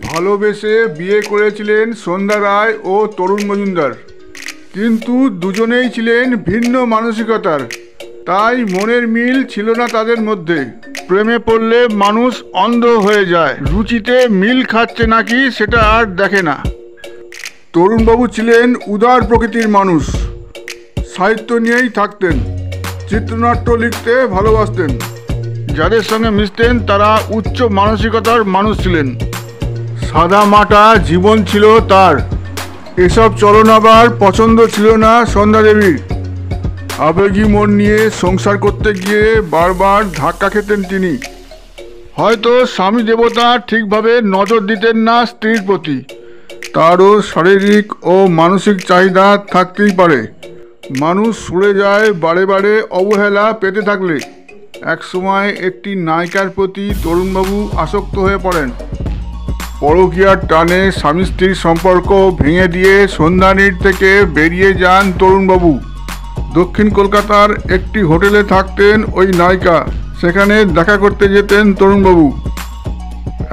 ভালোবেসে বিয়ে করেছিলেন সন্ধ্যা রায় ও তরুণ মজুমদার, কিন্তু দুজনেই ছিলেন ভিন্ন মানসিকতার, তাই মনের মিল ছিল না তাদের মধ্যে। প্রেমে পড়লে মানুষ অন্ধ হয়ে যায়, রুচিতে মিল খাচ্ছে নাকি সেটা আর দেখে না। তরুণবাবু ছিলেন উদার প্রকৃতির মানুষ, সাহিত্য নিয়েই থাকতেন, চিত্রনাট্য লিখতে ভালোবাসতেন। যাদের সঙ্গে মিশতেন তারা উচ্চ মানসিকতার মানুষ ছিলেন। সাদা মাটা জীবন ছিল তার, এসব চলন আবার পছন্দ ছিল না সন্ধ্যা দেবীর। আবেগী মন নিয়ে সংসার করতে গিয়ে বারবার ধাক্কা খেতেন তিনি। হয়তো স্বামী দেবতা ঠিকভাবে নজর দিতেন না স্ত্রীর প্রতি, তারও শারীরিক ও মানসিক চাহিদা থাকতেই পারে। মানুষ সরে যায় বারে বারে অবহেলা পেতে থাকলে। একসময় একটি নায়িকার প্রতি তরুণবাবু আসক্ত হয়ে পড়েন। পরকীয়ার টানে স্বামী স্ত্রীর সম্পর্ক ভেঙে দিয়ে সন্ধানীর থেকে বেরিয়ে যান তরুণবাবু। দক্ষিণ কলকাতার একটি হোটেলে থাকতেন ওই নায়িকা, সেখানে দেখা করতে যেতেন তরুণবাবু।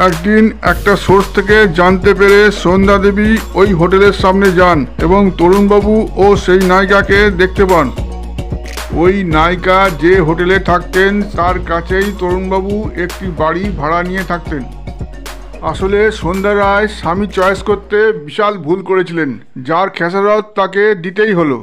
একদিন একটা সোর্স থেকে জানতে পেরে সন্ধ্যা দেবী ওই হোটেলের সামনে যান এবং তরুণবাবু ও সেই নায়িকাকে দেখতে পান। ওই নায়িকা যে হোটেলে থাকতেন তার কাছেই তরুণবাবু একটি বাড়ি ভাড়া নিয়ে থাকতেন। আসলে সন্ধ্যা রায় স্বামী চয়েস করতে বিশাল ভুল করেছিলেন, যার খেসারত তাকে দিতেই হলো।